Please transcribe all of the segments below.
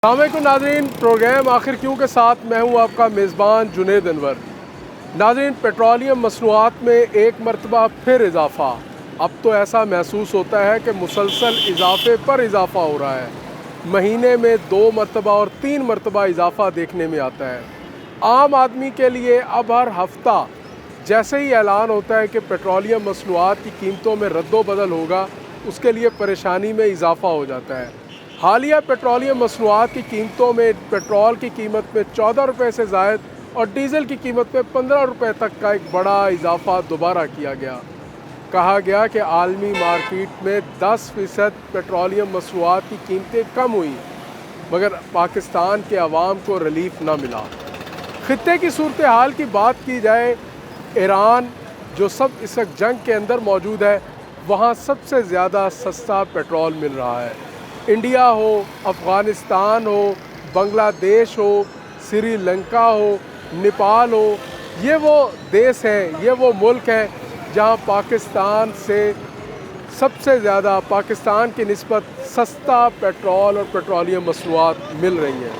अस्सलामुअलैकुम नाज़रीन, प्रोग्राम आखिर क्यों के साथ मैं हूं आपका मेज़बान जुनेद अनवर। नाज़रीन, पेट्रोलियम मसनूआत में एक मरतबा फिर इजाफ़ा। अब तो ऐसा महसूस होता है कि मुसलसल इजाफ़े पर इजाफ़ा हो रहा है। महीने में 2 मरतबा और 3 मरतबा इजाफ़ा देखने में आता है। आम आदमी के लिए अब हर हफ्ता जैसे ही ऐलान होता है कि पेट्रोलियम मसनूआत की कीमतों में रद्दो-बदल होगा, उसके लिए परेशानी में इजाफ़ा हो जाता है। हालिया पेट्रोलियम मसनूआत की कीमतों में पेट्रोल की कीमत में 14 रुपये से ज़ायद और डीज़ल की कीमत में 15 रुपये तक का एक बड़ा इजाफ़ा दोबारा किया गया। कहा गया कि आलमी मार्केट में 10% पेट्रोलियम मसनूआत की कीमतें कम हुई, मगर पाकिस्तान के अवाम को रिलीफ ना मिला। खित्ते की सूरत हाल की बात की जाए, ईरान जो सब इस वक्त जंग के अंदर मौजूद है, वहाँ सबसे ज़्यादा सस्ता पेट्रोल मिल रहा है। इंडिया हो, अफ़गानिस्तान हो, बांग्लादेश हो, श्रीलंका हो, नेपाल हो, ये वो देश हैं, ये वो मुल्क हैं जहाँ पाकिस्तान से सबसे ज़्यादा पाकिस्तान की निस्बत सस्ता पेट्रोल और पेट्रोलियम मसनूआत मिल रही हैं।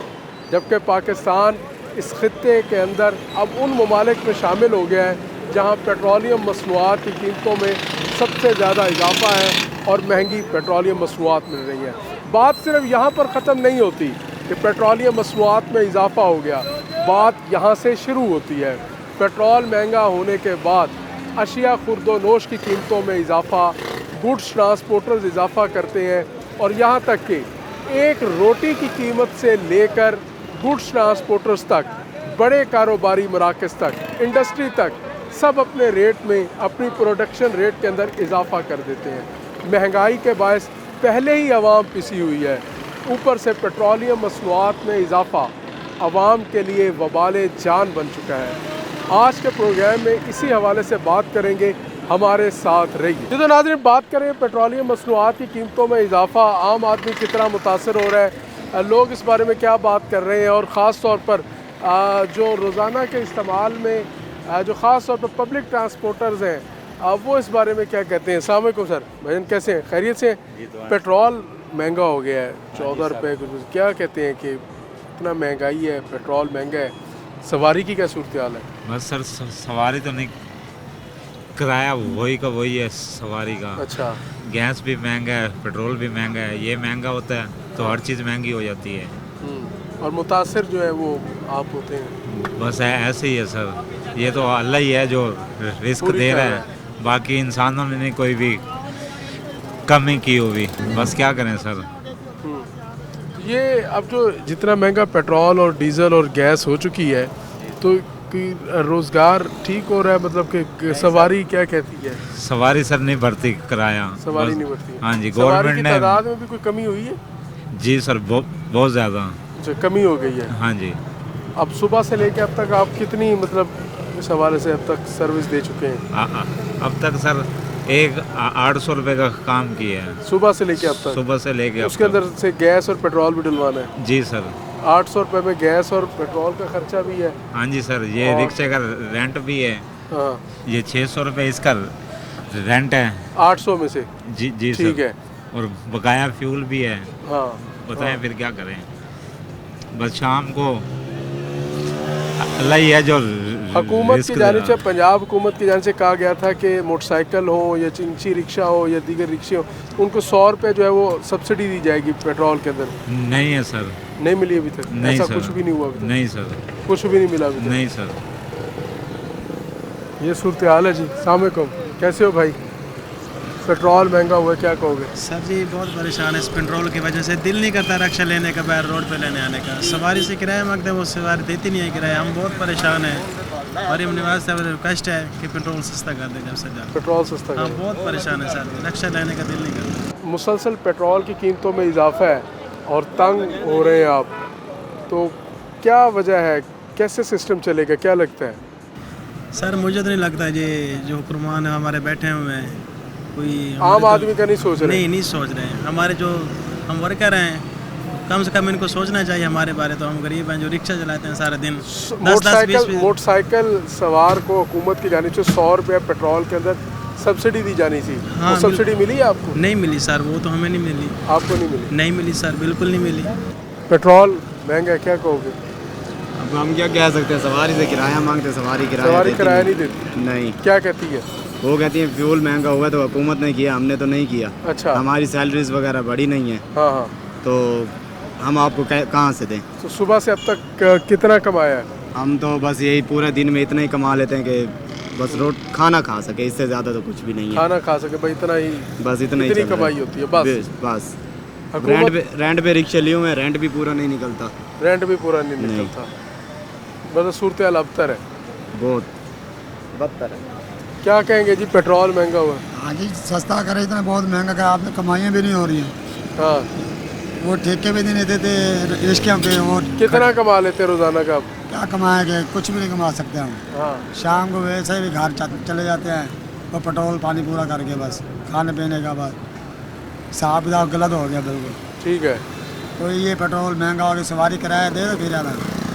जबकि पाकिस्तान इस खित्ते के अंदर अब उन ममालिक में शामिल हो गया है जहाँ पेट्रोलियम मसनूआत की कीमतों में सबसे ज़्यादा इजाफ़ा है और महंगी पेट्रोलियम मसनूआत मिल रही है। बात सिर्फ यहाँ पर ख़त्म नहीं होती कि पेट्रोलियम मसनूआत में इजाफ़ा हो गया, बात यहाँ से शुरू होती है। पेट्रोल महंगा होने के बाद अशिया खुर्दोनोश की कीमतों में इजाफ़ा, गुड्स ट्रांसपोर्टर्स इजाफ़ा करते हैं और यहाँ तक कि एक रोटी की कीमत से लेकर गुड्स ट्रांसपोर्टर्स तक, बड़े कारोबारी मराकज़ तक, इंडस्ट्री तक, सब अपने रेट में, अपनी प्रोडक्शन रेट के अंदर इजाफ़ा कर देते हैं। महंगाई के बायस पहले ही आवाम पिसी हुई है, ऊपर से पेट्रोलियम मसनूआत में इजाफ़ा आवाम के लिए वबाले जान बन चुका है। आज के प्रोग्राम में इसी हवाले से बात करेंगे, हमारे साथ रहिए। तो नाज़रीन, बात करें पेट्रोलियम मसनूआत की कीमतों में इजाफ़ा आम आदमी कितना मुतासर हो रहा है, लोग इस बारे में क्या बात कर रहे हैं और ख़ास तौर पर जो रोज़ाना के इस्तेमाल में जो ख़ास तौर पर पब्लिक ट्रांसपोर्टर्स हैं, वो इस बारे में क्या कहते हैं। अस्सलाम वालेकुम सर, भजन कैसे हैं, खैरियत से? पेट्रोल महंगा हो गया है, 14 रुपये, क्या कहते हैं कि इतना महंगाई है, पेट्रोल महंगा है, सवारी की क्या सूरत हाल है? बस सर सवारी तो नहीं, किराया वही का वही है सवारी का। अच्छा, गैस भी महंगा है, पेट्रोल भी महंगा है, ये महंगा होता है तो हर चीज़ महंगी हो जाती है। और मुतासर जो है वो आप होते हैं। बस ऐसे ही है सर, ये तो अल्लाह ही है जो रिस्क दे रहा है, बाकी इंसानों ने नहीं कोई भी कमी की हुई, बस क्या करें सर। ये अब जो जितना महंगा पेट्रोल और डीज़ल और गैस हो चुकी है, तो रोज़गार ठीक हो रहा है, मतलब कि सवारी क्या कहती है? सवारी सर नहीं बढ़ती, किराया सवारी नहीं बढ़ती। हाँ जी, सवारी गवर्नमेंट की ने। तादाद में भी कोई कमी हुई है? जी सर, बहुत ज़्यादा। अच्छा, कमी हो गई है। हाँ जी। अब सुबह से लेकर अब तक आप कितनी, मतलब इस हवाले से अब तक सर्विस दे चुके हैं? अब तक सर 800 रुपये का काम किया है, सुबह से लेके अब तक? सुबह से लेके अब उसके तक। अंदर से गैस और पेट्रोल भी डलवाना है? जी सर। 800 रुपये में गैस और पेट्रोल का खर्चा भी है? हाँ जी सर, ये रिक्शे का रेंट भी है। हाँ, ये 600 रुपये इसका रेंट है 800 में से? जी जी सर। ठीक है। और बकाया फ्यूल भी है। हाँ, बताएं हाँ। फिर क्या करें, बस शाम को अल्लाह ही है जो हुकूमत रिस्क की दे जानिब रहा से, है। पंजाब हुकूमत की जानिब से कहा गया था कि मोटरसाइकिल हो या चिंची रिक्शा हो या दीगर रिक्शे हो, उनको 100 रुपये जो है वो सब्सिडी दी जाएगी पेट्रोल के अंदर। नहीं है सर। नहीं मिली अभी तक? नहीं ऐसा सर, कुछ भी नहीं हुआ अभी तक? नहीं सर, कुछ भी नहीं मिला अभी तक? नहीं सर। ये सूरत हाल है जी। अस्सलाम वालेकुम, कैसे हो भाई? पेट्रोल महंगा हुआ है, क्या कहोगे? सर जी बहुत परेशान है इस पेट्रोल की वजह से, दिल नहीं करता रक्षा लेने का, बाहर रोड पे लेने आने का। सवारी से किराया मांगते हैं, वो सवारी देती नहीं है किराया, हम बहुत परेशान हैं। और ये निवास से रिक्वेस्ट है कि पेट्रोल सस्ता कर दें जब से ज़्यादा। पेट्रोल सस्ता हाँ करें। बहुत परेशान है सर, रक्षा लेने का दिल नहीं करता। मुसलसल पेट्रोल की कीमतों में इजाफा है और तंग हो रहे हैं आप, तो क्या वजह है, कैसे सिस्टम चलेगा, क्या लगता है? सर मुझे तो नहीं लगता ये जो हुक्मरान हमारे बैठे हुए हैं कोई आम आदमी का नहीं सोच रहे? नहीं सोच रहे हैं। हमारे जो हम वर्कर हैं, कम से कम इनको सोचना चाहिए हमारे बारे। तो हम गरीब हैं जो रिक्शा चलाते हैं सारा दिन, 10-20 मोटरसाइकिल सवार को हुकूमत की जानिब से 100 रुपये पेट्रोल के अंदर सब्सिडी दी जानी थी। हाँ, वो सब्सिडी मिली आपको? नहीं मिली सर, वो तो हमें नहीं मिली। आपको नहीं मिली? नहीं मिली सर, बिल्कुल नहीं मिली। पेट्रोल महंगा है, क्या कहोगे? अब हम क्या कह सकते हैं, सवारी से किराया मांगते, सवारी किराया सवारी देती किराया नहीं देती, नहीं। क्या कहती है? वो कहती है फ्यूल महंगा हुआ तो हुकूमत ने किया, हमने तो नहीं किया। अच्छा। हमारी सैलरीज वगैरह बढ़ी नहीं है, हाँ हाँ। तो हम आपको कहाँ से दें? तो सुबह से अब तक कितना कमाया है? हम तो बस यही पूरे दिन में इतना ही कमा लेते हैं कि बस खाना खा सके, इससे ज़्यादा तो कुछ भी नहीं है। खाना खा सके, भाई इतना ही, बस इतना ही इतनी चल रहा कमाई होती है बस। बस हुकूमत रेंट पे रिक्शे लिए हुए हैं, रेंट भी पूरा नहीं निकलता। रेंट भी पूरा नहीं निकलता, मतलब सूरत हाल अबतर है, बहुत बदतर है। क्या कहेंगे जी? पेट्रोल महंगा हुआ है। हाँ जी, सस्ता करे, इतना बहुत महंगा करे, आपने कमाइयाँ भी नहीं हो रही हैं। हाँ, वो ठेके भी नहीं देते थे रिश्के पे, वो कितना कमा लेते हैं रोजाना का आप? क्या कमाएंगे, कुछ भी नहीं कमा सकते हम। हाँ, शाम को वैसे भी घर चले जाते हैं, वो पेट्रोल पानी पूरा करके बस खाने पीने का बस हिसाब किताब गलत हो गया बिल्कुल। ठीक है। तो ये पेट्रोल महंगा हो गया, सवारी किराया दे दो, फिर ज़्यादा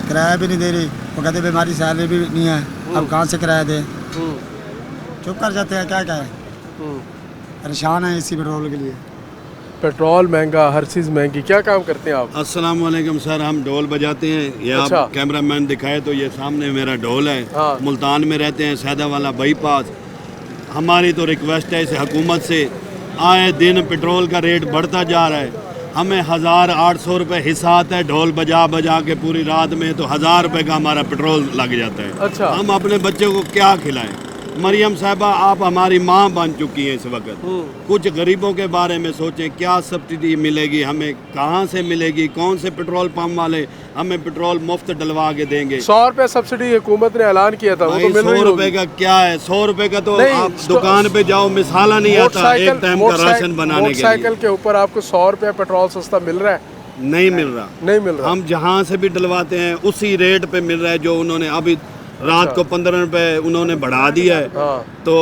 किराया भी नहीं दे रही, वो कहते भाई हमारी सैलरी भी नहीं है, अब कहाँ से किराया दे, चुप कर जाते हैं। क्या कहें, परेशान है इसी पेट्रोल के लिए। पेट्रोल महंगा, हर चीज़ महंगी, क्या काम करते हैं आप? अस्सलाम वालेकुम सर, हम ढोल बजाते हैं। ये अच्छा। आप कैमरामैन दिखाए तो ये सामने मेरा ढोल है। हाँ। मुल्तान में रहते हैं, सैदा वाला बाईपास। हमारी तो रिक्वेस्ट है इस हुकूमत से, आए दिन पेट्रोल का रेट बढ़ता जा रहा है, हमें 1800 रुपये हिस्सा आता है ढोल बजा बजा के पूरी रात में, तो 1000 रुपये का हमारा पेट्रोल लग जाता है। अच्छा। हम अपने बच्चों को क्या खिलाएं? मरियम साहबा, आप हमारी माँ बन चुकी हैं इस वक्त, कुछ गरीबों के बारे में सोचें, क्या सब्सिडी मिलेगी हमें, कहाँ से मिलेगी, कौन से पेट्रोल पंप वाले हमें पेट्रोल मुफ्त डलवा के देंगे? 100 रुपये सब्सिडी हुकूमत ने ऐलान किया था, वो तो मिल 100 रही रुपए होगी। का क्या है? 100 रुपए का तो नहीं, आप दुकान पे जाओ, मिसाला नहीं आता एक टाइम का राशन बनाने के मोटरसाइकिल लिए। के ऊपर आपको 100 रुपये पेट्रोल सस्ता मिल रहा है? नहीं मिल रहा, नहीं मिल रहा। हम जहाँ से भी डलवाते हैं उसी रेट पे मिल रहा है जो उन्होंने अभी रात को 15 रुपए उन्होंने बढ़ा दिया है। हाँ। तो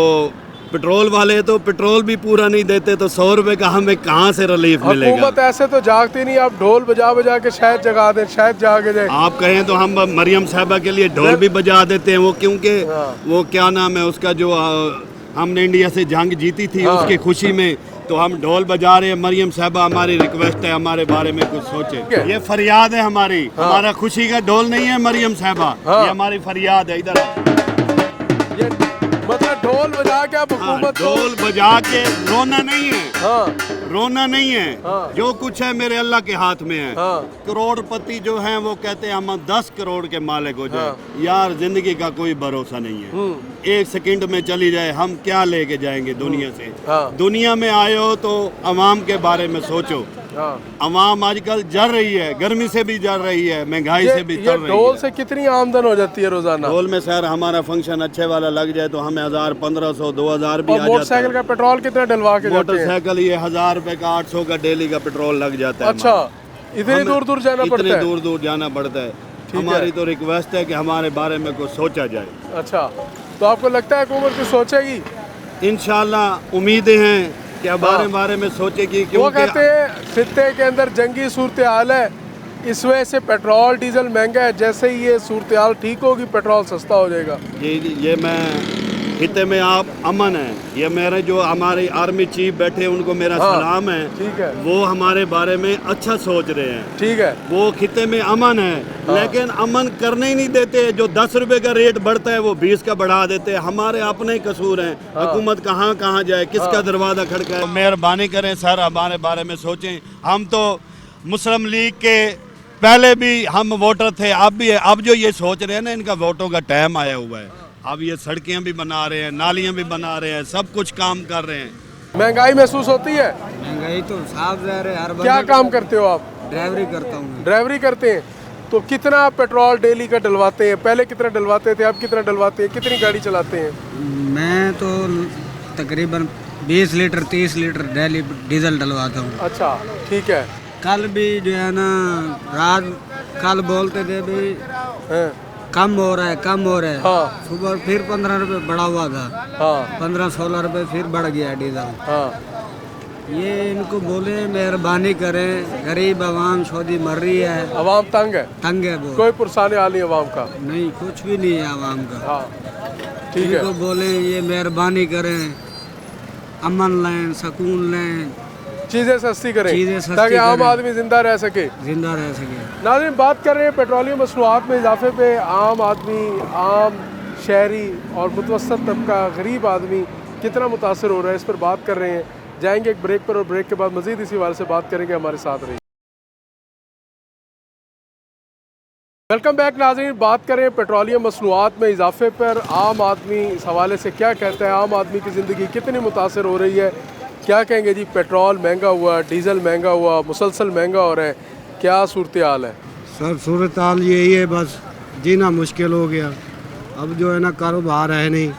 पेट्रोल वाले तो पेट्रोल भी पूरा नहीं देते, तो 100 रुपए का हमें कहाँ से रिलीफ मिलेगा? हुकूमत ऐसे तो जागती नहीं, आप ढोल बजा बजा के शायद जगा दें, शायद जागे जाए। आप कहें तो हम मरियम साहबा के लिए ढोल भी बजा देते हैं, वो क्योंकि हाँ। वो क्या नाम है उसका, जो हमने इंडिया से जंग जीती थी हाँ। उसकी खुशी में, तो हम ढोल बजा रहे हैं। मरियम साहबा, हमारी रिक्वेस्ट है, हमारे बारे में कुछ सोचे। ये फरियाद है हमारी, हमारा खुशी का ढोल नहीं है मरियम साहबा, हाँ। ये हमारी फरियाद है। इधर ये मतलब ढोल बजा के आप हाँ, हुकूमत को, ढोल बजा के रोना नहीं है, हाँ रोना नहीं है, हाँ। जो कुछ है मेरे अल्लाह के हाथ में है। हाँ। करोड़पति जो हैं वो कहते हैं हम 10 करोड़ के मालिक हो जाए। हाँ। यार जिंदगी का कोई भरोसा नहीं है, एक सेकंड में चली जाए, हम क्या लेके जाएंगे दुनिया से? हाँ। दुनिया में आए हो तो अवाम के बारे में सोचो। हाँ। अवाम आजकल जल रही है, गर्मी से भी जल रही है, महंगाई से भी ये जल रही ढोल है। से कितनी आमदन हो जाती है रोजाना? ढोल में सर हमारा फंक्शन अच्छे वाला लग जाए तो हमें 1000, 1500, 2000 भी और आ जाता मोटरसाइकिल है। का पेट्रोल कितना डलवा के जाते हैं? मोटरसाइकिल ये 1000 रुपए का 800 का डेली का पेट्रोल लग जाता है। अच्छा, इतनी हमें दूर दूर जाना पड़ता इतने है? दूर दूर जाना पड़ता है। है। हमारी तो रिक्वेस्ट है कि हमारे बारे में कुछ सोचा जाए। अच्छा, तो आपको लगता है हुकूमत कुछ सोचेगी? इंशाल्लाह उम्मीदें हैं कि बारे में सोचेगी, वो क्योंकि कहते हैं खित्ते के अंदर जंगी सूरत हाल है, इस वजह से पेट्रोल डीजल महंगा है, जैसे ही ये सूरत हाल ठीक होगी पेट्रोल सस्ता हो जाएगा। ये मैं खिते में आप अमन है, ये मेरे जो हमारे आर्मी चीफ बैठे हैं उनको मेरा हाँ, सलाम है। ठीक है। वो हमारे बारे में अच्छा सोच रहे हैं। ठीक है। वो खिते में अमन है, लेकिन अमन करने ही नहीं देते। जो 10 रुपए का रेट बढ़ता है वो 20 का बढ़ा देते हैं। हमारे अपने ही कसूर हैं। हुकूमत कहाँ कहाँ जाए, किसका दरवाजा खड़का है? मेहरबानी करें सर, हमारे बारे में सोचें। हम तो मुस्लिम लीग के पहले भी हम वोटर थे, अब भी है। अब जो ये सोच रहे हैं ना, इनका वोटों का टाइम आया हुआ है। अब ये सड़कें भी बना रहे हैं, नालियाँ भी बना रहे हैं, सब कुछ काम कर रहे हैं। महंगाई महसूस होती है? महंगाई तो साफ जा रहे हर क्या काम करते हो आप? ड्राइवरी करता हूँ। ड्राइवरी करते हैं, तो कितना पेट्रोल डेली का डलवाते हैं? पहले कितना डलवाते थे, अब कितना डलवाते हैं? कितनी गाड़ी चलाते हैं? मैं तो तकरीबन 20 लीटर 30 लीटर डेली डीजल डलवाता हूँ। अच्छा, ठीक है। कल भी जो है ना, रात कल बोलते थे भी हैं? कम हो रहा है, कम हो रहा है। हाँ। सुबह फिर 15 रुपये बढ़ा हुआ था, हाँ 15-16 रुपये फिर बढ़ गया डीजल। हाँ। ये इनको बोले मेहरबानी करें, गरीब आवाम सऊदी मर रही है, अवाम तंग है, तंग है वो। कोई पुरसाने हाल नहीं अवाम का। नहीं, कुछ भी नहीं है आवाम का। हाँ, ठीक है। इनको बोले ये मेहरबानी करें, अमन लें, सुकून लें, चीज़ें सस्ती करें चीज़ें सस्ती ताकि आम करें। आदमी ज़िंदा रह सके। जिंदा रह सके। नाज़रीन, बात कर रहे हैं पेट्रोलियम मसनूआत में इजाफे पे। आम आदमी, आम शहरी और मुतवसत तबका, गरीब आदमी कितना मुतासर हो रहा है, इस पर बात कर रहे हैं। जाएंगे एक ब्रेक पर और ब्रेक के बाद मज़ीद इसी हवाले से बात करेंगे। हमारे साथ रहिए। वेलकम बैक नाज़रीन, बात करें पेट्रोलियम मसनूआत में इजाफे पर। आम आदमी इस हवाले से क्या कहता है, आम आदमी की ज़िंदगी कितनी मुतासर हो रही है, क्या कहेंगे जी? पेट्रोल महंगा हुआ, डीज़ल महंगा हुआ, मुसलसल महंगा हो रहा है, क्या सूरत हाल है? सर सूरत हाल यही है, बस जीना मुश्किल हो गया। अब जो है ना कारोबार है नहीं,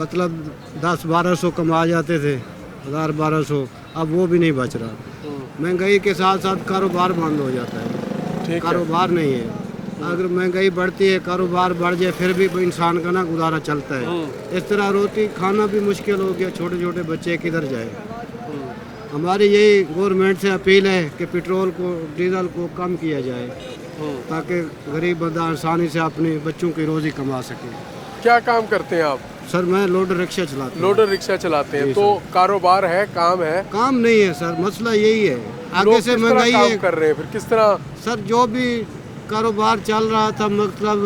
मतलब 10-1200 कमा जाते थे, 1000-1200, अब वो भी नहीं बच रहा। महंगाई के साथ साथ कारोबार बंद हो जाता है, ठीक है। कारोबार नहीं है। अगर महंगाई बढ़ती है, कारोबार बढ़ जाए, फिर भी इंसान का ना गुजारा चलता है। इस तरह रोटी खाना भी मुश्किल हो गया, छोटे छोटे बच्चे किधर जाए। हमारी यही गवर्नमेंट से अपील है कि पेट्रोल को, डीजल को कम किया जाए ताकि गरीब बंदा आसानी से अपने बच्चों की रोज़ी कमा सके। क्या काम करते हैं आप? सर मैं लोडर रिक्शा चलाता हूँ। लोडर रिक्शा चलाते हैं, तो कारोबार है, काम है? काम नहीं है सर, मसला यही है। आगे लोग से किस तरह महंगाई काम है कर रहे हैं फिर, किस तरह? सर, जो भी कारोबार चल रहा था, मतलब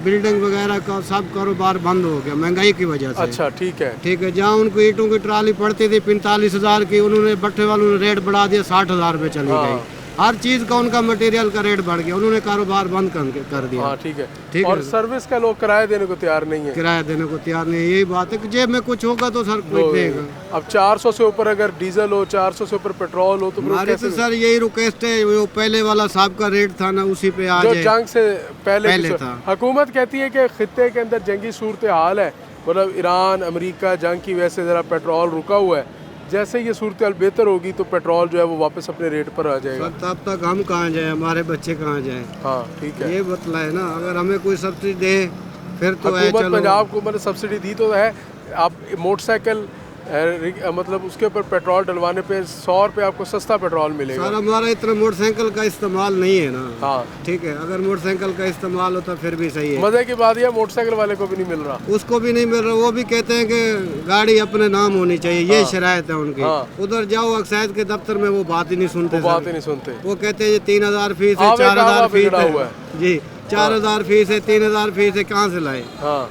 बिल्डिंग वगैरह का सब कारोबार बंद हो गया महंगाई की वजह से। अच्छा, ठीक है। ठीक है, जहाँ उनको ईंटों की ट्राली पड़ती थी 45,000 की, उन्होंने भट्ठे वालों ने रेट बढ़ा दिया, 60,000 पे चली गई। हर चीज़ का उनका मटेरियल का रेट बढ़ गया, उन्होंने कारोबार बंद कर दिया। हाँ, ठीक है। ठीक और है। सर्विस का लोग किराया देने को तैयार नहीं है। किराया देने को तैयार नहीं है, यही बात है कि जेब में कुछ होगा तो सर कोई देगा। अब 400 से ऊपर अगर डीजल हो, 400 से ऊपर पेट्रोल हो, तो फिर वो हमारे तो कैसे? सर यही रिक्वेस्ट है, वो पहले वाला साहब का रेट था ना, उसी पे आ जो जाए। जंग से पहले था। हुकूमत कहती है कि खित्ते के अंदर जंगी सूरत हाल है, मतलब ईरान अमेरिका जंग की वजह से ज़रा पेट्रोल रुका हुआ है। जैसे ये सूरत हाल बेहतर होगी तो पेट्रोल जो है वो वापस अपने रेट पर आ जाएगा। सर तब तक हम कहाँ जाएं, हमारे बच्चे कहाँ जाएं? हाँ, ठीक है। ये बतला है ना, अगर हमें कोई सब्सिडी दे फिर तो है हुकूमत चलो। पंजाब को मतलब सब्सिडी दी तो है। आप मोटरसाइकिल मतलब उसके ऊपर पेट्रोल डलवाने पे 100 रुपये आपको सस्ता पेट्रोल मिलेगा। सर हमारा इतना मोटरसाइकिल का इस्तेमाल नहीं है ना। हाँ, ठीक है, अगर मोटरसाइकिल का इस्तेमाल होता फिर भी सही है। मजे की बात यह मोटरसाइकिल वाले को भी नहीं मिल रहा। उसको भी नहीं मिल रहा, वो भी कहते हैं कि गाड़ी अपने नाम होनी चाहिए, ये शरायत है उनकी। हाँ। उधर जाओ एक्साइज के दफ्तर में, वो बात ही नहीं सुनते। वो बात ही नहीं सुनते। वो कहते हैं ये 3000 फीस है, आवे 4000 फीस बिगड़ा हुआ है जी, 4000 फीस है, 3000 फीस है, कहाँ से लाए? हाँ,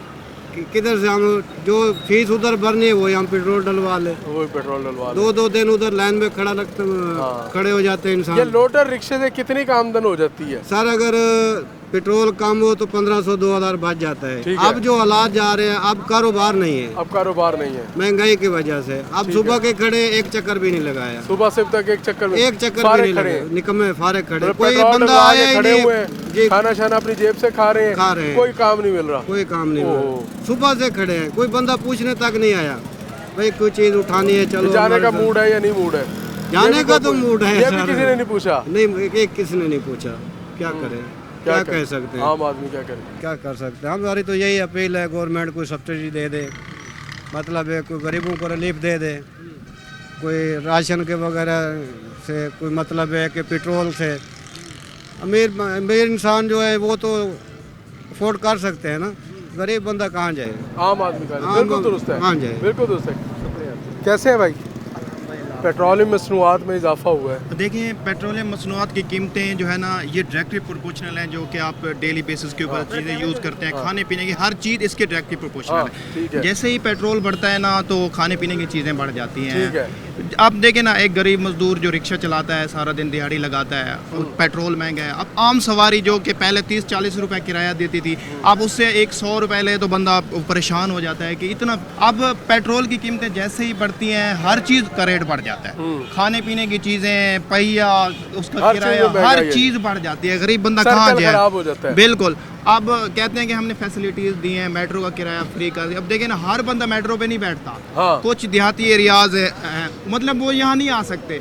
किधर से हम जो फीस उधर भरनी है वही हम पेट्रोल डलवा ले। वही पेट्रोल डलवा ले। 2-2 दिन उधर लाइन में खड़ा लगता, खड़े हो जाते हैं ये इंसान। लोडर रिक्शे से कितनी का आमदन हो जाती है? सर अगर पेट्रोल कम हो तो 1500-2000 बच जाता है। ठीक है। अब जो हालात जा रहे हैं, अब कारोबार नहीं है, अब कारोबार नहीं है महंगाई की वजह से। अब सुबह के खड़े एक चक्कर भी नहीं लगाया, सुबह से अब तक एक चक्कर में एक चक्कर सारे भी नहीं खड़े लगाया, हैं। निकम्मे फारे खड़े। मतलब कोई पेट्रोल बंदा डलवा के आया ही खड़े नहीं हुए जी, हैं, खाना शाना अपनी जेब से खा रहे खा रहे हैं। कोई काम नहीं मिल रहा। कोई काम नहीं ओह। हुआ। सुबह से खड़े हैं, कोई बंदा पूछने तक नहीं आया भाई कोई चीज उठानी है चलो। जाने का हमारे मूड है या नहीं मूड है? जाने ये भी का कोई तो मूड है ये भी सर। किसी ने नहीं पूछा। नहीं, एक किसी ने नहीं पूछा, क्या करें, क्या कह सकते हैं, आम आदमी क्या करे? क्या कर सकते हैं। हमारी तो यही अपील है, गवर्नमेंट कोई सब्सिडी दे दे, मतलब है कोई गरीबों को रिलीफ दे दे, कोई राशन के वगैरह से, कोई मतलब है कि पेट्रोल से। अमीर इंसान जो है वो तो अफोर्ड कर सकते हैं ना, गरीब बंदा कहाँ जाए? आम आदमी का आम बिल्कुल दुरुस्त है, कहाँ जाए? बिल्कुल दुरुस्त है। कैसे है भाई? पेट्रोलियम मसनूआत में इजाफा हुआ है। देखिए, पेट्रोलियम मसनूआत की कीमतें जो है ना, ये डायरेक्टली प्रोपोर्शनल हैं, जो कि आप डेली बेसिस के ऊपर चीज़ें यूज़ करते हैं, खाने पीने की हर चीज़ इसके डायरेक्टली प्रोपोर्शनल ठीक है। है। जैसे ही पेट्रोल बढ़ता है ना, तो खाने पीने की चीज़ें बढ़ जाती हैं। ठीक है। आप देखें ना, एक गरीब मजदूर जो रिक्शा चलाता है, सारा दिन दिहाड़ी लगाता है, और पेट्रोल महंगा है। अब आम सवारी जो कि पहले 30-40 रुपए किराया देती थी, अब उससे 100 रुपए ले तो बंदा परेशान हो जाता है कि इतना। अब पेट्रोल की कीमतें जैसे ही बढ़ती हैं, हर चीज़ का रेट बढ़ जाता है। खाने पीने की चीज़ें, पहिया, उसका हर चीज़ किराया, में महंगाई हर है। चीज़ बढ़ जाती है। गरीब बंदा सर्कल कहाँ खराब हो जाए? जाता है। बिल्कुल। अब कहते हैं कि हमने फैसिलिटीज़ दी हैं, मेट्रो का किराया फ्री कर दिया। अब देखें ना, हर बंदा मेट्रो पे नहीं बैठता। हाँ। कुछ देहाती एरियाज है, मतलब वो यहाँ नहीं आ सकते।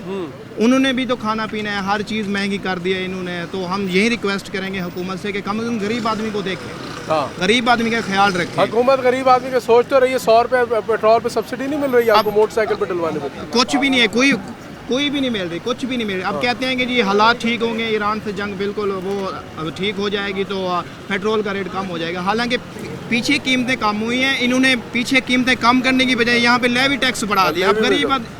उन्होंने भी तो खाना पीना है, हर चीज़ महंगी कर दी है इन्होंने। तो हम यही रिक्वेस्ट करेंगे हुकूमत से कि कम से कम गरीब आदमी को देखें, हाँ। गरीब आदमी का ख्याल रखें। हुकूमत गरीब आदमी का सोच तो रही है। 100 रुपये पेट्रोल पे सब्सिडी नहीं मिल रही है आपको मोटरसाइकिल पे डलवाने पे? कुछ भी नहीं है, कोई भी नहीं मिल रही, कुछ भी नहीं मिल रही। अब कहते हैं कि जी हालात ठीक होंगे, ईरान से जंग बिल्कुल वो अब ठीक हो जाएगी तो पेट्रोल का रेट कम हो जाएगा। हालांकि पीछे कीमतें कम हुई हैं, इन्होंने पीछे कीमतें कम करने की बजाय यहाँ पे लेवी टैक्स बढ़ा दिया। अब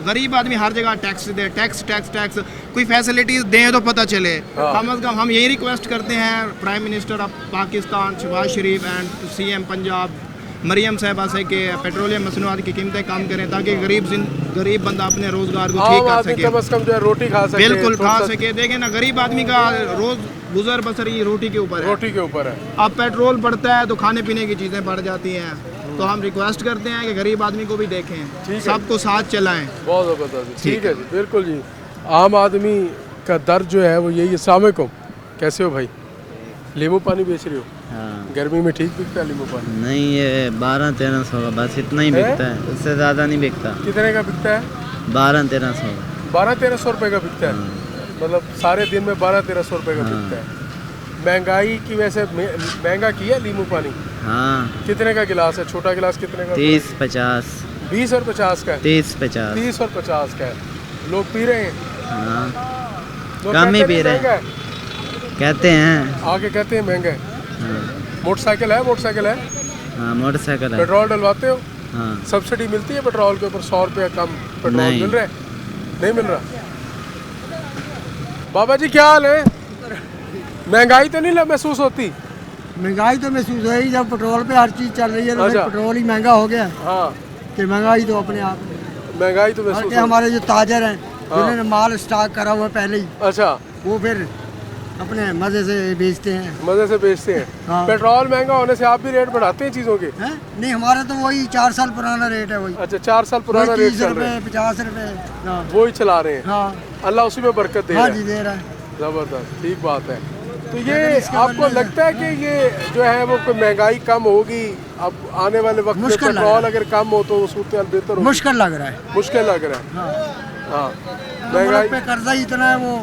गरीब आदमी हर जगह टैक्स दे, टैक्स टैक्स टैक्स। कोई फैसिलिटीज दें तो पता चले। कम अज़ कम हम यही रिक्वेस्ट करते हैं prime minister of Pakistan Shehbaz Sharif and CM Punjab Maryam साहबा से कि पेट्रोलियम मसनूआत की कीमतें कम करें ताकि गरीब बंदा अपने रोजगार को ठीक कर सके, कम से कम जो है रोटी खा सके, बिल्कुल खा सके। देखें ना, गरीब आदमी का रोज गुजर बसर ये रोटी के ऊपर है, रोटी के ऊपर है। अब पेट्रोल बढ़ता है तो खाने पीने की चीज़ें बढ़ जाती हैं। तो हम रिक्वेस्ट करते हैं कि गरीब आदमी को भी देखें, सबको साथ चलाएं। बहुत ज़बरदस्त, ठीक है जी, बिल्कुल जी। आम आदमी का दर्द जो है वो यही है। अस्सलाम वालेकुम, कैसे हो भाई? नींबू पानी बेच रही हो? हाँ। गर्मी में ठीक बिकता है नींबू पानी? नहीं, ये 1200-1300 का बस इतना ही बिकता है, उससे ज़्यादा नहीं बिकता। कितने का बिकता है? 1200-1300 1200-1300 रुपये का बिकता है। मतलब सारे दिन में 1200-1300 रुपये का बिकता है। महंगाई की वजह से महंगा किया नींबू पानी? हाँ। कितने का गिलास है? छोटा गिलास कितने का? 30-50। 20 और 50 का है? 30-50। 30 और 50 का है। लोग पी रहे हैं? हाँ, कम ही पी रहे हैं, कहते हैं। आगे कहते हैं महंगा है। हाँ। मोटरसाइकिल है? मोटरसाइकिल है? हाँ, मोटरसाइकिल है। पेट्रोल डलवाते हो? हाँ। सब्सिडी मिलती है पेट्रोल के ऊपर? 100 रुपया कम पेट्रोल मिल रहा है? नहीं मिल रहा? बाबा जी क्या हाल है? महंगाई तो नहीं महसूस होती? महंगाई तो महसूस है ही जब पेट्रोल पे हर चीज़ चल रही है, तो फिर पेट्रोल ही महंगा हो गया। हाँ, कि महंगाई तो अपने आप महंगाई तो महसूस के हमारे जो ताजर हैं जिन्होंने माल स्टॉक करा हुआ पहले ही, अच्छा, वो फिर अपने मज़े से बेचते हैं। मजे से बेचते हैं। हाँ। पेट्रोल महंगा होने से आप भी रेट बढ़ाते हैं चीज़ों के? हैं? नहीं, हमारा तो वही 4 साल पुराना रेट है। वही अच्छा, 4 साल पुराना रेट 30 चल रहा है, रुपये 50 रुपये। हाँ वो ही चला रहे हैं। हाँ, अल्लाह उसी में बरकत दे रहा हाँ है। जी, दे रहा है। ज़बरदस्त, ठीक बात है। तो ये आपको लगता है कि ये जो है वो कोई महंगाई कम होगी अब आने वाले वक्त में? पेट्रोल अगर कम हो तो सूरत हाल बेहतर हो? मुश्किल लग रहा है। मुश्किल लग रहा है। हाँ, हाँ, महंगाई पे कर्जा ही इतना है, वो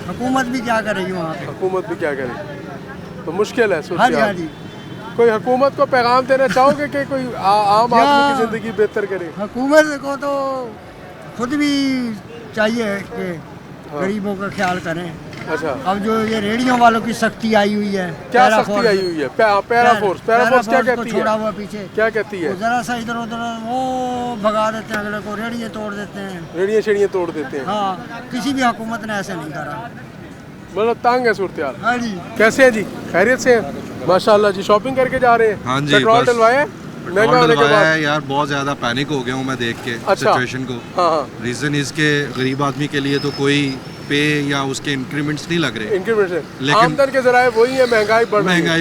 हुकूमत भी क्या करेगी वहाँ पे? हुकूमत भी क्या करे? तो मुश्किल है सूरत हाँ जी, हाँ हाल। जी। कोई हुकूमत को पैगाम देना चाहोगे कि कोई आम आदमी की ज़िंदगी बेहतर करे? हुकूमत को तो खुद भी चाहिए कि गरीबों का ख्याल करें। अच्छा, अब जो ये रेडियों वालों की सख्ती आई हुई है, क्या सख्ती आई हुई है? पैरा फोर्स क्या कहती छोड़ा है? हुआ पीछे क्या कहती है? जरा सा इधर उधर वो भगा देते हैं, अगले को रेडियो तोड़ देते हैं। रेडियाँ शेड़ियाँ तोड़ देते हैं। हाँ, किसी भी हुकूमत ने ऐसा नहीं करा। मतलब तंग है सूरत हाल। हाँ जी। कैसे हैं जी? खैरियत से हैं? माशाल्लाह जी, शॉपिंग करके जा रहे हैं? हाँ जी, पेट्रोल बस डलवाया? महंगा होने के बाद यार बहुत ज़्यादा पैनिक हो गया हूँ मैं देख के सिचुएशन को। हाँ हाँ, रीज़न इसके गरीब आदमी के लिए तो कोई पे या उसके इंक्रीमेंट्स नहीं लग रहे, इंक्रीमेंट से लेकिन आमदन के जराए वही है, महंगाई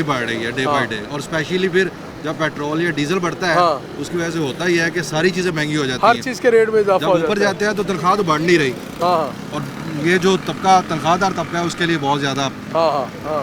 बढ़ रही है डे बाय डे। और स्पेशली फिर जब पेट्रोल या डीजल बढ़ता है उसकी वजह से होता ही है कि सारी चीज़ें महंगी हो जाती हैं, हर चीज़ के रेट में इजाफा हो जाता है। जब ऊपर जाते हैं तो तनख्वाह तो बढ़ नहीं रही। हाँ, और ये जो तबका तनख्वाहदार तबका है उसके लिए बहुत ज़्यादा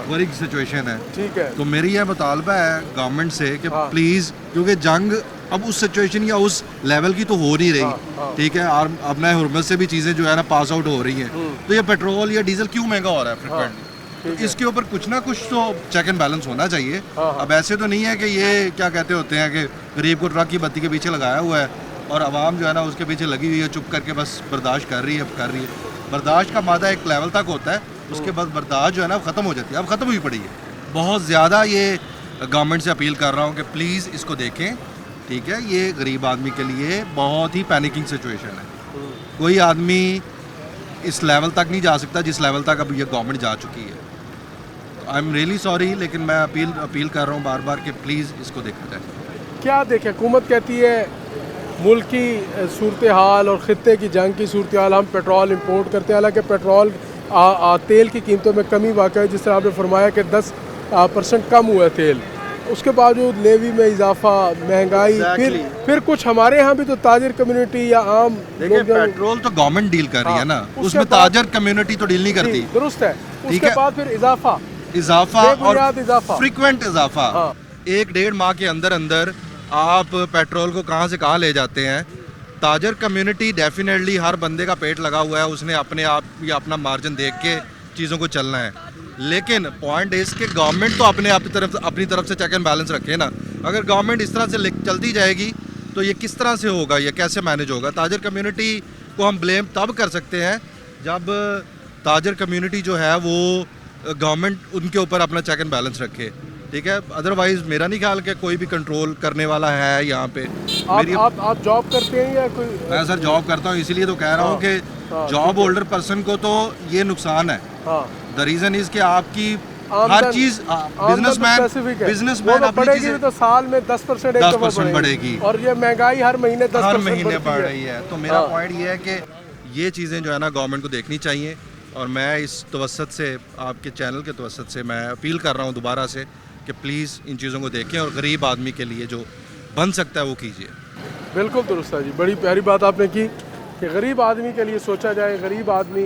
वरी सिचुएशन है। ठीक है। तो मेरी यह मुतालबा है गवर्नमेंट से कि प्लीज़, क्योंकि जंग अब उस सिचुएशन या उस लेवल की तो हो नहीं रही, ठीक है, और अपने हुर्मत से भी चीज़ें जो है ना पास आउट हो रही हैं, तो ये पेट्रोल या डीजल क्यों महंगा हो रहा है फ्रिक्वेंटली? तो इसके ऊपर कुछ ना कुछ तो चेक एंड बैलेंस होना चाहिए। अब ऐसे तो नहीं है कि ये क्या कहते होते हैं कि गरीब को ट्रक की बत्ती के पीछे लगाया हुआ है और आवाम जो है ना उसके पीछे लगी हुई है, चुप करके बस बर्दाश्त कर रही है। बर्दाश्त का मादा एक लेवल तक होता है, उसके बाद बर्दाश्त जो है ना ख़त्म हो जाती है। अब ख़त्म हुई पड़ी है। बहुत ज़्यादा ये गवर्नमेंट से अपील कर रहा हूँ कि प्लीज़ इसको देखें, ठीक है। ये गरीब आदमी के लिए बहुत ही पैनिकिंग सिचुएशन है। कोई आदमी इस लेवल तक नहीं जा सकता जिस लेवल तक अब ये गवर्नमेंट जा चुकी है। आई एम रियली सॉरी, लेकिन मैं अपील कर रहा हूँ बार बार कि प्लीज़ इसको देखा जाए। क्या देखें, हुकूमत कहती है मुल्क की सूरत हाल और ख़ित्ते की जंग की सूरत हाल, हम पेट्रोल इंपोर्ट करते हैं। हालांकि पेट्रोल तेल की कीमतों में कमी वाक़ है, जिस तरह आपने फरमाया कि 10% कम हुआ है तेल, उसके बावजूद लेवी में इजाफा, महंगाई, फिर कुछ हमारे यहाँ भी तो ताजिर कम्युनिटी या आम देखिए, पेट्रोल तो गवर्नमेंट डील कर रही है ना, उसमें ताजिर कम्युनिटी तो डील नहीं करती। दुरुस्त है। उसके बाद फिर इजाफा और फ्रीक्वेंट इजाफा 1-1.5 माह के अंदर आप पेट्रोल को कहाँ से कहाँ ले जाते हैं। ताजर कम्युनिटी डेफिनेटली हर बंदे का पेट लगा हुआ है, उसने अपने आप या अपना मार्जिन देख के चीज़ों को चलना है। लेकिन पॉइंट इस कि गवर्नमेंट तो अपनी तरफ से चेक एंड बैलेंस रखे ना। अगर गवर्नमेंट इस तरह से चलती जाएगी तो ये किस तरह से होगा, ये कैसे मैनेज होगा? ताजर कम्युनिटी को हम ब्लेम तब कर सकते हैं जब ताजर कम्युनिटी जो है वो गवर्नमेंट उनके ऊपर अपना चेक एंड बैलेंस रखे, ठीक है। अदरवाइज मेरा नहीं ख्याल कि कोई भी कंट्रोल करने वाला है यहाँ पे। आप जॉब करते हैं या कोई? मैं सर जॉब करता हूँ, इसीलिए तो कह रहा हूँ कि जॉब होल्डर पर्सन को तो ये नुकसान है। द रीज़न इज़ कि आपकी हर चीज़ बिजनेसमैन अपनी चीज़ें तो साल में 10% बढ़ेगी और ये महंगाई हर महीने 10% बढ़ रही है। तो मेरा पॉइंट ये है कि ये चीज़ें जो है ना गवर्नमेंट को देखनी चाहिए, और मैं इस तवसत से, आपके चैनल के तवसत से मैं अपील कर रहा हूँ दोबारा से कि प्लीज़ इन चीज़ों को देखें और गरीब आदमी के लिए जो बन सकता है वो कीजिए। बिल्कुल दुरुस्त है जी, बड़ी प्यारी बात आपने की कि गरीब आदमी के लिए सोचा जाए। गरीब आदमी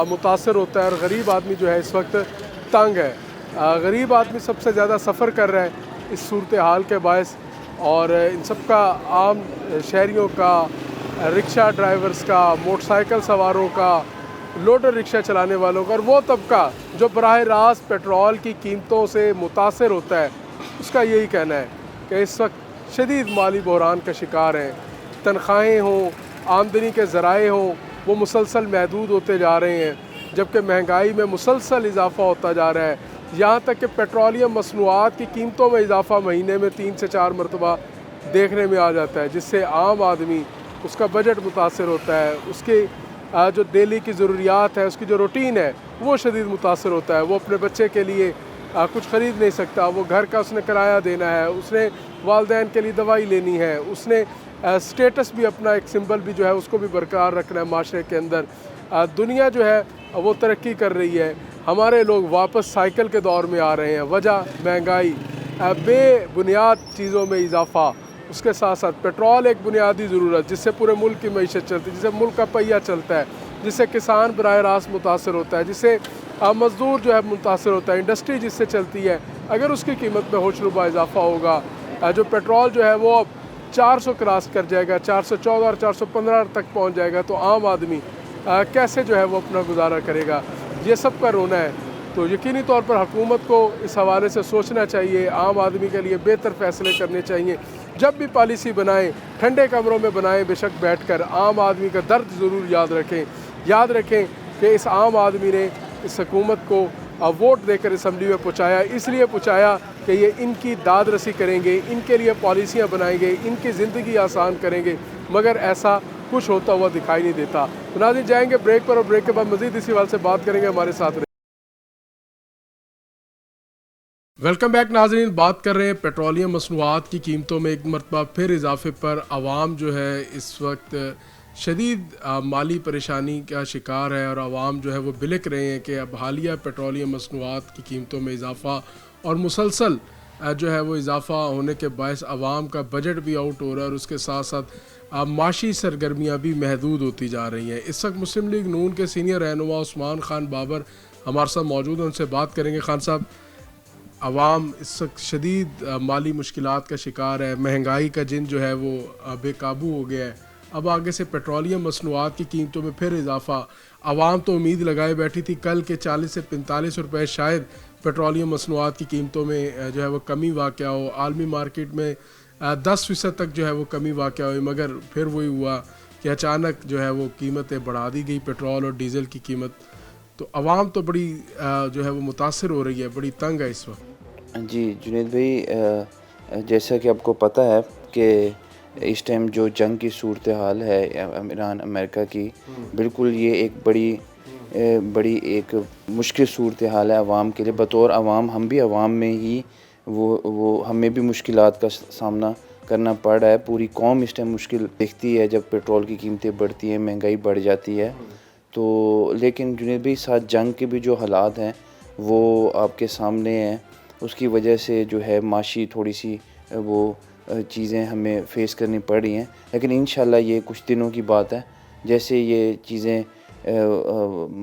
मुतासर होता है और गरीब आदमी जो है इस वक्त तंग है। गरीब आदमी सबसे ज़्यादा सफ़र कर रहा है इस सूरत हाल के बायस, और इन सब का, आम शहरियों का, रिक्शा ड्राइवर्स का, मोटरसाइकिल सवारों का, लोडर रिक्शा चलाने वालों का, और वो तबका जो बराह रास्त पेट्रोल की कीमतों से मुतासर होता है, उसका यही कहना है कि इस वक्त शदीद माली बहरान का शिकार हैं। तनख्वाहें हों, आमदनी के ज़राए हों, वो मुसलसल महदूद होते जा रहे हैं, जबकि महंगाई में मुसलसल इजाफ़ा होता जा रहा है। यहाँ तक कि पेट्रोलियम मसनूआत की कीमतों में इजाफ़ा महीने में 3 से 4 मरतबा देखने में आ जाता है, जिससे आम आदमी, उसका बजट मुतासर होता है, उसके जो डेली की ज़रूरियात है, उसकी जो रूटीन है वो शदीद मुतासर होता है। वो अपने बच्चे के लिए कुछ ख़रीद नहीं सकता, वो घर का उसने किराया देना है, उसने वालदैन के लिए दवाई लेनी है, उसने स्टेटस भी अपना एक सिंबल भी जो है उसको भी बरकरार रखना है माशरे के अंदर। दुनिया जो है वो तरक्की कर रही है, हमारे लोग वापस साइकिल के दौर में आ रहे हैं। वजह महंगाई, बेबुनियाद चीज़ों में इजाफ़ा, उसके साथ साथ पेट्रोल एक बुनियादी ज़रूरत जिससे पूरे मुल्क की मईशत चलती है, जिससे मुल्क का पहिया चलता है, जिससे किसान बराह रास्त मुतासर होता है, जिससे मज़दूर जो है मुतासर होता है, इंडस्ट्री जिससे चलती है। अगर उसकी कीमत में होशरुबा इजाफ़ा होगा, जो पेट्रोल जो है वो अब 400 क्रॉस कर जाएगा, 414 और 415 तक पहुँच जाएगा, तो आम आदमी कैसे जो है वो अपना गुजारा करेगा? ये सब का रोना है। तो यकीनी तौर पर हुकूमत को इस हवाले से सोचना चाहिए, आम आदमी के लिए बेहतर फ़ैसले करने चाहिए। जब भी पॉलिसी बनाएं, ठंडे कमरों में बनाएं, बेशक बैठकर आम आदमी का दर्द ज़रूर याद रखें कि इस आम आदमी ने इस हुकूमत को वोट देकर असम्बली में पहुँचाया, इसलिए पहुँचाया कि ये इनकी दाद रसी करेंगे, इनके लिए पॉलिसियाँ बनाएंगे, इनकी ज़िंदगी आसान करेंगे, मगर ऐसा कुछ होता हुआ दिखाई नहीं देता। तो नाज़रीन, जाएंगे ब्रेक पर, और ब्रेक के बाद मज़ीद इसी हवाले से बात करेंगे। हमारे साथ रहे। वेलकम बैक नाज़रीन, बात कर रहे हैं पेट्रोलियम मसनूआत की कीमतों में एक मरतबा फिर इजाफे पर। आवाम जो है इस वक्त शदीद माली परेशानी का शिकार है, और आवाम जो है वो बिलक रहे हैं कि अब हालिया पेट्रोलियम मसनूआत की कीमतों में इजाफ़ा और मुसलसल जो है वो इजाफ़ा होने के बायस आवाम का बजट भी आउट हो रहा है, और उसके साथ साथ माशी सरगर्मियाँ भी महदूद होती जा रही हैं। इस वक्त मुस्लिम लीग नून के सीनियर रहनुमा उस्मान खान बाबर हमारे साथ मौजूद हैं, उनसे बात करेंगे। खान साहब, आवाम इस वक्त शदीद माली मुश्किलात का शिकार है, महंगाई का जिन जो है वो बेकाबू हो गया है, अब आगे से पेट्रोलियम मसनूआत की कीमतों में फिर इजाफ़ा। आवाम तो उम्मीद लगाए बैठी थी कल के 40 से 45 रुपये शायद पेट्रोलियम मसनूआत की कीमतों में जो है वो कमी वाक़या हो, आलमी मार्केट में 10% तक जो है वो कमी वाक़या हुई, मगर फिर वही हुआ कि अचानक जो है वो कीमतें बढ़ा दी गई, पेट्रोल और डीज़ल की कीमत। तो आवाम तो बड़ी जो है वो मुतासर हो रही है, बड़ी तंग है इस वक्त। जी जुनैद भाई, जैसा कि आपको पता है कि इस टाइम जो जंग की सूरत हाल है ईरान अमेरिका की, बिल्कुल ये एक बड़ी एक मुश्किल सूरत हाल है आवाम के लिए। बतौर आवाम हम भी आवाम में ही वो हमें भी मुश्किलात का सामना करना पड़ रहा है। पूरी कौम इस टाइम मुश्किल देखती है जब पेट्रोल की कीमतें बढ़ती हैं, महंगाई बढ़ जाती है। तो लेकिन जुनैद भाई, साथ जंग के भी जो हालात हैं वो आपके सामने हैं, उसकी वजह से जो है माशी थोड़ी सी वो चीज़ें हमें फ़ेस करनी पड़ रही हैं, लेकिन इंशाल्लाह ये कुछ दिनों की बात है। जैसे ये चीज़ें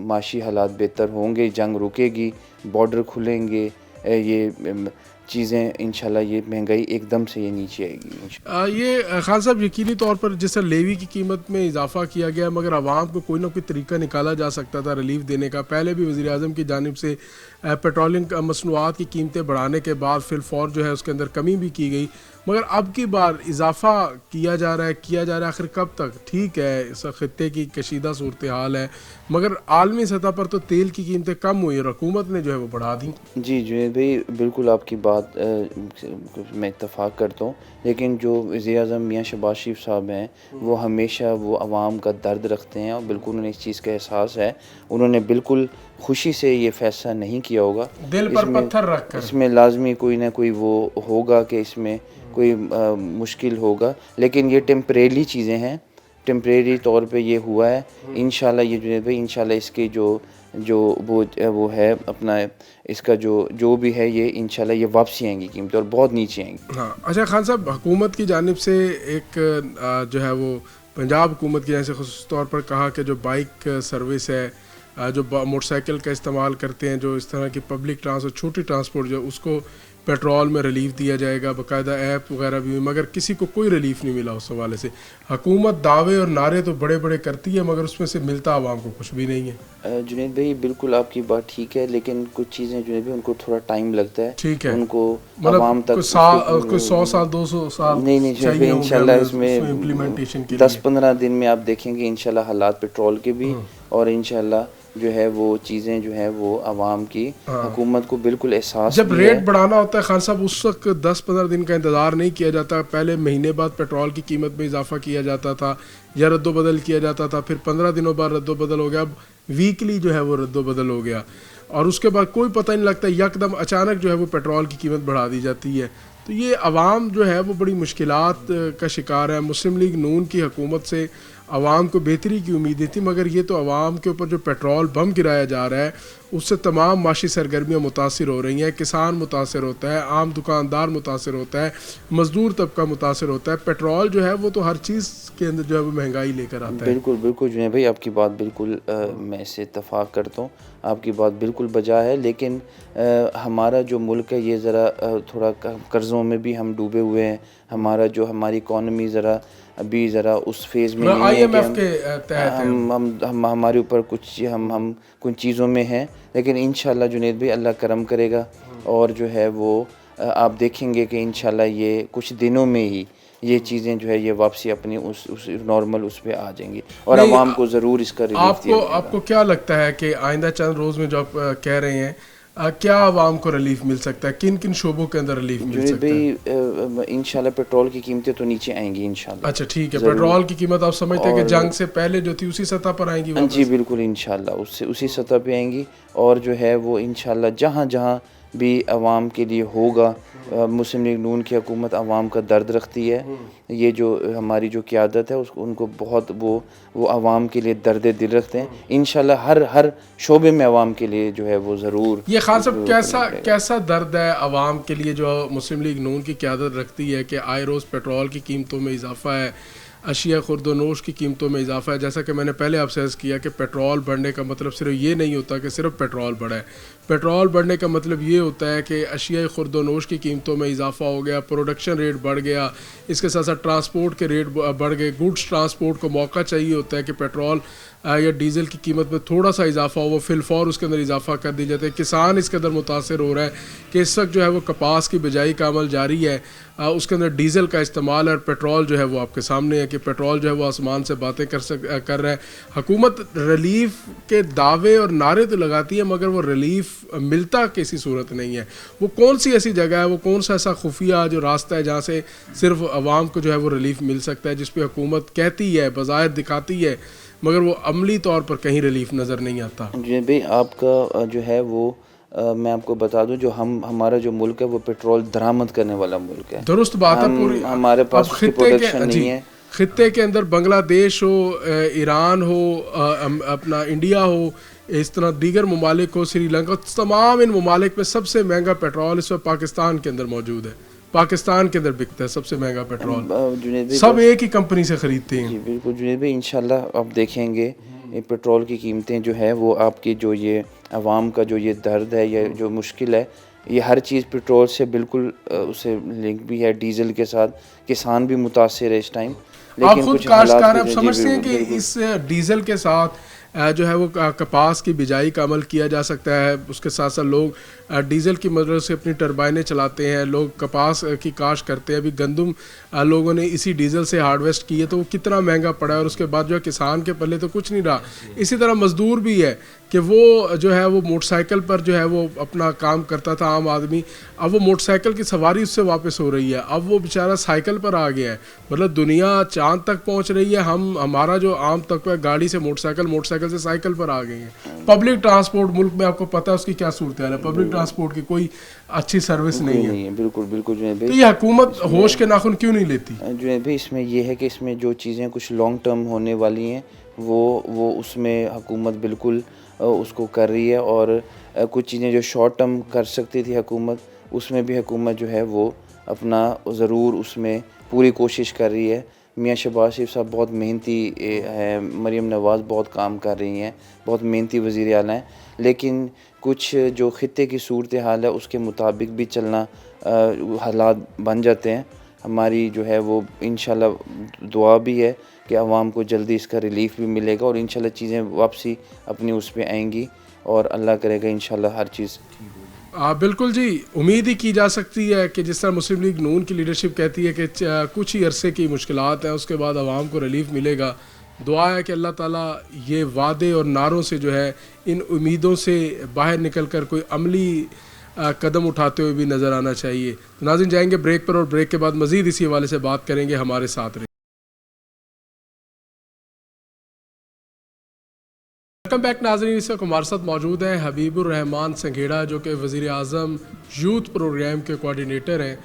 माशी हालात बेहतर होंगे, जंग रुकेगी, बॉर्डर खुलेंगे, ये चीज़ें इंशाल्लाह ये महंगाई एकदम से ये नीचे आएगी। ये खान साहब, यकीनी तौर पर जैसे लेवी की कीमत में इजाफा किया गया, मगर आवाम को कोई ना कोई तरीका निकाला जा सकता था रिलीफ देने का। पहले भी वज़ीर आज़म की जानिब से पेट्रोलियम मसनूआत की कीमतें बढ़ाने के बाद फिलफौर जो है उसके अंदर कमी भी की गई, मगर अब की बार इजाफा किया जा रहा है आखिर कब तक? ठीक है, इस खित्ते की कशीदा सूरत हाल है, मगर आलमी सतह पर तो तेल की कीमतें कम हुई और हुकूमत ने जो है वो बढ़ा दी। जी जुनैद भाई, बिल्कुल आपकी बात मैं इत्तफाक करता हूँ, लेकिन जो वज़ीर-ए-आज़म मियाँ शहबाज शरीफ साहब हैं वो हमेशा वो आवाम का दर्द रखते हैं और बिल्कुल उन्हें इस चीज़ का एहसास है। उन्होंने बिल्कुल खुशी से ये फ़ैसला नहीं किया होगा, दिल पर पत्थर रख कर। इसमें लाजमी कोई ना कोई वो होगा कि इसमें कोई मुश्किल होगा, लेकिन ये टेम्परेरी चीज़ें हैं, टेम्परेरी तौर पे ये हुआ है। इंशाल्लाह ये जुनैद भाई, इंशाल्लाह इसकी जो वो है अपना इसका जो भी है, ये इंशाल्लाह ये वापसी आएंगी कीमतें और बहुत नीचे आएंगी। हाँ, अच्छा खान साहब, हुकूमत की जानिब से एक जो है वो पंजाब हुकूमत की जानिब से ख़ुसूस तौर पर कहा कि जो बाइक सर्विस है, जो मोटरसाइकिल का इस्तेमाल करते हैं, जो इस तरह की पब्लिक ट्रांसपोर्ट, छोटी ट्रांसपोर्ट जो उसको पेट्रोल में रिलीफ दिया जाएगा, बाकायदा ऐप वगैरह भी, मगर किसी को कोई रिलीफ नहीं मिला उस हवाले से। हुकूमत दावे और नारे तो बड़े बड़े करती है, मगर उसमें से मिलता आवाम को कुछ भी नहीं है। जुनैद भाई बिल्कुल आपकी बात ठीक है, लेकिन कुछ चीज़ें जुनैद भाई उनको थोड़ा टाइम लगता है। ठीक है, उनको मतलब आवाम तक कुछ 100 साल 200 साल नहीं चाहिए, इंशाल्लाह इसमें इम्प्लीमेंटेशन के 10-15 दिन में आप देखेंगे इंशाल्लाह हालात पेट्रोल के भी, और इंशाल्लाह जो है वो चीज़ें जो है वो आवाम की हुकूमत को बिल्कुल एहसास जब रेट बढ़ाना होता है खान साहब, उस वक्त 10-15 दिन का इंतज़ार नहीं किया जाता। पहले महीने बाद पेट्रोल की कीमत में इजाफा किया जाता था या रद्दोबदल किया जाता था, फिर 15 दिनों बाद रद्दोबदल हो गया, अब वीकली जो है वो रद्दोबदल हो गया, और उसके बाद कोई पता नहीं लगता, यकदम अचानक जो है वो पेट्रोल की कीमत बढ़ा दी जाती है। तो ये आवाम जो है वो बड़ी मुश्किलात का शिकार है। मुस्लिम लीग नून की हुकूमत से आवाम को बेहतरी की उम्मीदें थी, मगर ये तो आवाम के ऊपर जो पेट्रोल बम गिराया जा रहा है उससे तमाम माशी सरगर्मियाँ मुतासिर हो रही हैं। किसान मुतासिर होता है, आम दुकानदार मुतासिर होता है, मज़दूर तबका मुतासिर होता है। पेट्रोल जो है वो तो हर चीज़ के अंदर जो है वो महंगाई लेकर आता है। बिल्कुल बिल्कुल जुनैद भाई, आपकी बात बिल्कुल मैं इससे इत्तफाक करता हूँ, आपकी बात बिल्कुल बजा है, लेकिन हमारा जो मुल्क है ये ज़रा थोड़ा कर्ज़ों में भी हम डूबे हुए हैं। हमारी इकॉनमी ज़रा अभी ज़रा उस फेज़ में नहीं है कि हम हमारे ऊपर हम कुछ चीज़ों में हैं, लेकिन इंशाल्लाह जुनैद भाई अल्लाह करम करेगा, और जो है वो आप देखेंगे कि इंशाल्लाह ये कुछ दिनों में ही ये चीज़ें जो है ये वापसी अपनी उस नॉर्मल उस पे आ जाएंगी, और आवाम को ज़रूर इसका रिलीफ दिया जाएगा। आपको क्या लगता है कि आइंदा चंद रोज़ में जो आप कह रहे हैं, क्या आवाम को रिलीफ मिल सकता है? किन किन शोबों के अंदर रिलीफ मिल सकता है? इंशाल्लाह पेट्रोल की कीमतें तो नीचे आएंगी इंशाल्लाह। अच्छा ठीक है, पेट्रोल की कीमत आप समझते हैं कि जंग से पहले जो थी उसी सतह पर आएंगी वापस? जी बिल्कुल, इंशाल्लाह उसी सतह पे आएंगी, और जो है वो इंशाल्लाह जहाँ जहाँ भी आवाम के लिए होगा, मुस्लिम लीग नून की हुकूमत आवाम का दर्द रखती है। ये जो हमारी जो क़यादत है उनको बहुत वो आवाम के लिए दर्द दिल रखते हैं। इंशाल्लाह हर शोबे में आवाम के लिए जो है वो ज़रूर। ये खान साहब कैसा दर्द है आवाम के लिए जो मुस्लिम लीग नून की क़यादत रखती है कि आए रोज़ पेट्रोल की कीमतों में इजाफा है, अशिया खुर्दोनोश की कीमतों में इजाफा है। जैसा कि मैंने पहले आपसे अर्ज़ किया कि पेट्रोल बढ़ने का मतलब सिर्फ ये नहीं होता कि सिर्फ पेट्रोल बढ़ा है। पेट्रोल बढ़ने का मतलब ये होता है कि अशिया खुर्दोनोश की कीमतों में इजाफा हो गया, प्रोडक्शन रेट बढ़ गया, इसके साथ साथ ट्रांसपोर्ट के रेट बढ़ गए। गुड्स ट्रांसपोर्ट को मौका चाहिए होता है कि पेट्रोल या डीज़ल की कीमत में थोड़ा सा इजाफा हो, वो फिलफौर उसके अंदर इजाफा कर दी जाती है। किसान इसके अंदर मुतासर हो रहा है कि इस वक्त जो है वो कपास की बिजाई का अमल जारी है, उसके अंदर डीज़ल का इस्तेमाल है, और पेट्रोल जो है वो आपके सामने है कि पेट्रोल जो है वो आसमान से बातें कर रहा है। हुकूमत रिलीफ के दावे और नारे तो लगाती है, मगर वो रिलीफ मिलता किसी सूरत नहीं है। वो कौन सी ऐसी जगह है, वो कौन सा ऐसा खुफिया जो रास्ता है जहाँ से सिर्फ आवाम को जो है वो रिलीफ मिल सकता है, जिस पर हुकूमत कहती है, बज़ाहिर दिखाती है, मगर वो अमली तौर पर कहीं रिलीफ नज़र नहीं आता? जी भाई, आपका जो है वो मैं आपको बता दूं, जो हमारा जो मुल्क है वो पेट्रोल दरामद करने वाला मुल्क है। दुरुस्त बात है पूरी। हमारे पास उसकी प्रोडक्शन नहीं है। खित्ते के अंदर बांग्लादेश हो, ईरान हो, अपना इंडिया हो, इस तरह दीगर ममालिक हो, श्रीलंका, तमाम इन ममालिक में सबसे महंगा पेट्रोल इस वक्त पाकिस्तान के अंदर मौजूद है। पाकिस्तान के अंदर बिकता है सबसे महंगा पेट्रोल, सब एक ही कंपनी से खरीदते हैं। जी बिल्कुल जुनैद भाई, इंशाल्लाह आप देखेंगे ये पेट्रोल की कीमतें जो है वो आपकी जो ये आवाम का जो ये दर्द है, ये जो मुश्किल है, ये हर चीज़ पेट्रोल से बिल्कुल उसे लिंक भी है, डीज़ल के साथ। किसान भी मुतासिर है इस टाइम, लेकिन आप खुद काश्तकार हैं, आप समझते हैं कि इस डीज़ल के साथ जो है वो कपास की बिजाई का अमल किया जा सकता है। उसके साथ साथ लोग डीज़ल की मदद से अपनी टरबाइनें चलाते हैं, लोग कपास की काश्त करते हैं। अभी गंदम लोगों ने इसी डीज़ल से हार्वेस्ट की है, तो वो कितना महंगा पड़ा है और उसके बाद जो है किसान के पल्ले तो कुछ नहीं रहा। इसी तरह मज़दूर भी है कि वो जो है वो मोटरसाइकिल पर जो है वो अपना काम करता था आम आदमी, अब वो मोटरसाइकिल की सवारी उससे वापस हो रही है, अब वो बेचारा साइकिल पर आ गया है। मतलब दुनिया चांद तक पहुंच रही है, हमारा जो आम तक है गाड़ी से मोटरसाइकिल, मोटरसाइकिल से साइकिल पर आ गए हैं। पब्लिक ट्रांसपोर्ट मुल्क में आपको पता है उसकी क्या सूरत है, पब्लिक ट्रांसपोर्ट की कोई अच्छी सर्विस नहीं है। बिल्कुल बिल्कुल जुनैद तो भाई, ये हुकूमत होश के नाखून क्यों नहीं लेती? जुनैद भाई इसमें ये है कि इसमें जो चीज़ें कुछ लॉन्ग टर्म होने वाली हैं वो उसमें हुकूमत बिल्कुल उसको कर रही है, और कुछ चीज़ें जो शॉर्ट टर्म कर सकती थी हुकूमत, उसमें भी हुकूमत जो है वो अपना ज़रूर उसमें पूरी कोशिश कर रही है। मियाँ शहबाज शरीफ साहब बहुत मेहनती है, मरीम नवाज़ बहुत काम कर रही हैं, बहुत मेहनती वज़ीर आला हैं, लेकिन कुछ जो ख़ित्ते की सूरत हाल है उसके मुताबिक भी चलना हालात बन जाते हैं। हमारी जो है वो इंशाल्लाह दुआ भी है कि आवाम को जल्दी इसका रिलीफ़ भी मिलेगा और इंशाल्लाह चीज़ें वापसी अपनी उस पे आएंगी और अल्लाह करेगा इंशाल्लाह हर चीज़। बिल्कुल जी, उम्मीद ही की जा सकती है कि जिस तरह मुस्लिम लीग नून की लीडरशिप कहती है कि कुछ ही अरसे की मुश्किलात हैं, उसके बाद आवाम को रिलीफ मिलेगा। दुआ है कि अल्लाह ताला ये वादे और नारों से जो है इन उम्मीदों से बाहर निकल कर कोई अमली कदम उठाते हुए भी नज़र आना चाहिए। तो नाज़रीन जाएंगे ब्रेक पर और ब्रेक के बाद मज़ीद इसी हवाले से बात करेंगे। हमारे साथ रहिए। वेलकम बैक नाज़रीन, इस वक्त हमारे साथ मौजूद हैं हबीबुर रहमान संघेड़ा जो कि वज़ीर आज़म यूथ प्रोग्राम के कोऑर्डिनेटर हैं।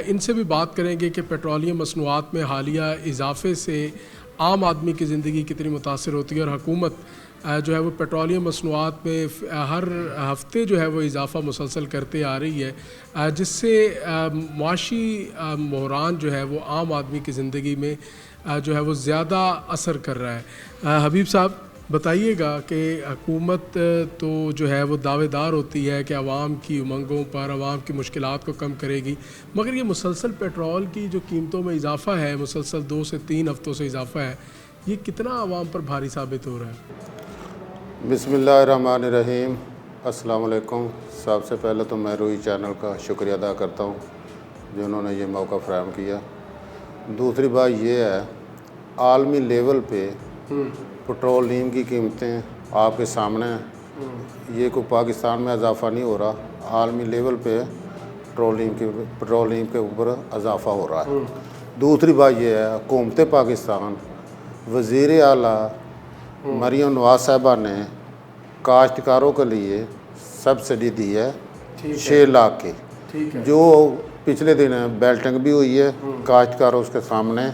इनसे भी बात करेंगे कि पेट्रोलियम मसनूआत में हालिया इजाफे से आम आदमी की ज़िंदगी कितनी मुतासर होती है और हुकूमत जो है वो पेट्रोलियम मसनूआत में हर हफ्ते जो है वो इजाफ़ा मुसलसल करते आ रही है, जिससे मुआशी बहरान जो है वो आम आदमी की ज़िंदगी में जो है वो ज़्यादा असर कर रहा है। हबीब साहब बताइएगा कि हुकूमत तो जो है वो दावेदार होती है कि आवाम की उमंगों पर, आवाम की मुश्किलात को कम करेगी, मगर ये मुसलसल पेट्रोल की जो कीमतों में इजाफ़ा है, मुसलसल 2 से 3 हफ्तों से इजाफ़ा है, ये कितना आवाम पर भारी साबित हो रहा है? बिस्मिल्लाहिर्रहमानिर्रहीम, अस्सलाम वालेकुम। सबसे पहले तो मैं रूई चैनल का शुक्रिया अदा करता हूँ जिन्होंने ये मौका फ़राहम किया। दूसरी बात ये है, आलमी लेवल पे पेट्रोलियम की कीमतें आपके सामने हैं। ये कोई पाकिस्तान में इजाफ़ा नहीं हो रहा, आलमी लेवल पे पेट्रोलियम के ऊपर इजाफ़ा हो रहा है। दूसरी बात ये है, हुकूमत पाकिस्तान वज़ीर आला मरीम नवाज़ साहिबा ने काश्तकारों के लिए सब्सिडी दी है 6 लाख की, जो पिछले दिन बेल्टिंग भी हुई है काश्तकारों उसके सामने।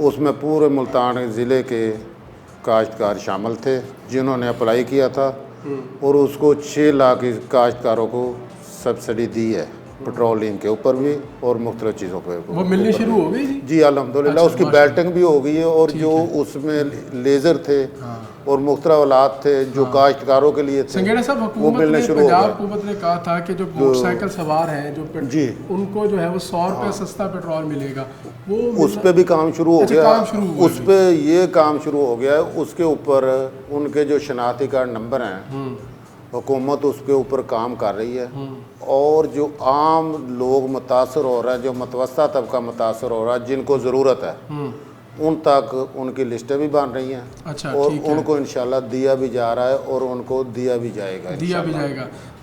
उसमें पूरे मुल्तान ज़िले के काश्तकार शामिल थे जिन्होंने अप्लाई किया था और उसको 6 लाख काश्तकारों को सब्सिडी दी है, पेट्रोलियम के ऊपर भी और मुख्तलिफ चीज़ों पे। वो मिलनी शुरू हो गई जी अल्हम्दुलिल्लाह। उसकी बेल्टिंग भी हो गई है और जो उसमें लेज़र थे और मुख्तलिफ औलाद थे जो काश्तकारों के लिए थे, संघेड़ा साहब, वो मिलने शुरू हो गए। हुकूमत ने कहा था कि जो मोटरसाइकिल सवार हैं जी उनको जो है वो 100 रुपये सस्ता पेट्रोल मिलेगा, वो उस पर भी काम शुरू हो गया। उस पर ये काम शुरू हो गया है। उसके ऊपर उनके जो शनाख्ती कार्ड नंबर हैं, हुकूमत उसके ऊपर काम कर रही है और जो आम लोग मुतासर हो रहे हैं, जो मतवस्ता तबका मुतासर हो रहा है, जिनको ज़रूरत है उन तक उनकी लिस्टें भी बन रही हैं। अच्छा, और उनको इंशाल्लाह दिया भी जा रहा है और उनको दिया भी जाएगा।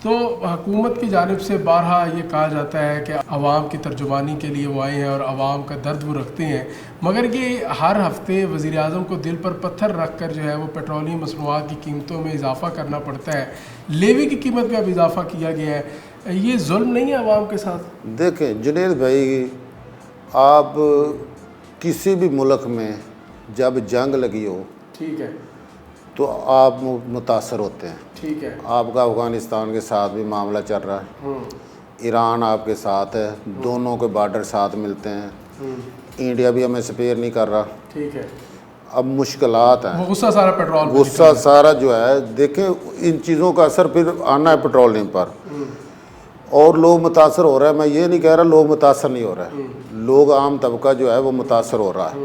तो हुकूमत की जानिब से बारहा ये कहा जाता है कि आवाम की तर्जुमानी के लिए वो आए हैं और आवाम का दर्द वो रखते हैं, मगर ये हर हफ्ते वज़ीर आज़म को दिल पर पत्थर रख कर जो है वो पेट्रोलियम मसनूआत की कीमतों में इजाफ़ा करना पड़ता है। लेवी की कीमत में अब इजाफ़ा किया गया है, ये जुल्म नहीं है आवाम के साथ? देखें जुनैद भाई, आप किसी भी मुल्क में जब जंग लगी हो, ठीक है, तो आप मुतासर होते हैं। ठीक है, आपका अफ़गानिस्तान के साथ भी मामला चल रहा है, ईरान आपके साथ है, दोनों के बॉर्डर साथ मिलते हैं, इंडिया भी हमें स्पेयर नहीं कर रहा। ठीक है, अब मुश्किलात हैं, गुस्सा सारा पेट्रोल, गुस्सा सारा जो है, देखें इन चीज़ों का असर फिर आना है पेट्रोलियम पर और लोग मुतासर हो रहे हैं। मैं ये नहीं कह रहा लोग मुतासर नहीं हो रहे हैं, लोग आम तबका जो है वो मुतासर हो रहा है।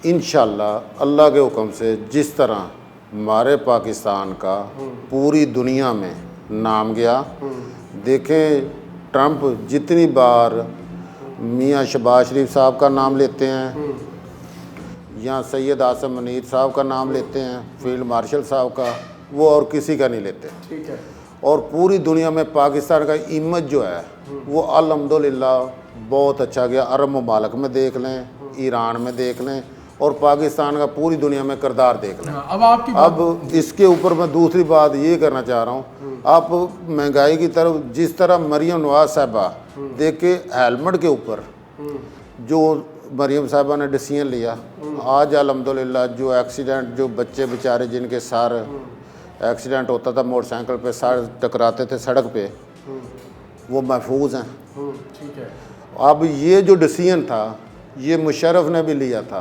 इंशाल्लाह अल्लाह के हुक्म से जिस तरह हमारे पाकिस्तान का पूरी दुनिया में नाम गया। देखें ट्रंप जितनी बार मियाँ शहबाज शरीफ साहब का नाम लेते हैं या सैयद आसम मुनीर साहब का नाम लेते हैं, फील्ड मार्शल साहब का, वो और किसी का नहीं लेते। ठीक है। और पूरी दुनिया में पाकिस्तान का इमेज जो है वो अल्हम्दुलिल्लाह बहुत अच्छा गया। अरब ममालिक में देख लें, ईरान में देख लें, और पाकिस्तान का पूरी दुनिया में किरदार देख लें। अब इसके ऊपर मैं दूसरी बात ये करना चाह रहा हूँ, आप महंगाई की तरफ जिस तरह मरियम नवाज साहबा देख के हेलमेट के ऊपर जो मरियम साहबा ने डिसीजन लिया, आज अल्हम्दुलिल्लाह जो एक्सीडेंट, जो बच्चे बेचारे जिनके सार एक्सीडेंट होता था मोटरसाइकिल पे, सार टकराते थे सड़क पे, वो महफूज हैं। ठीक है। अब ये जो डिसीजन था ये मुशर्रफ ने भी लिया था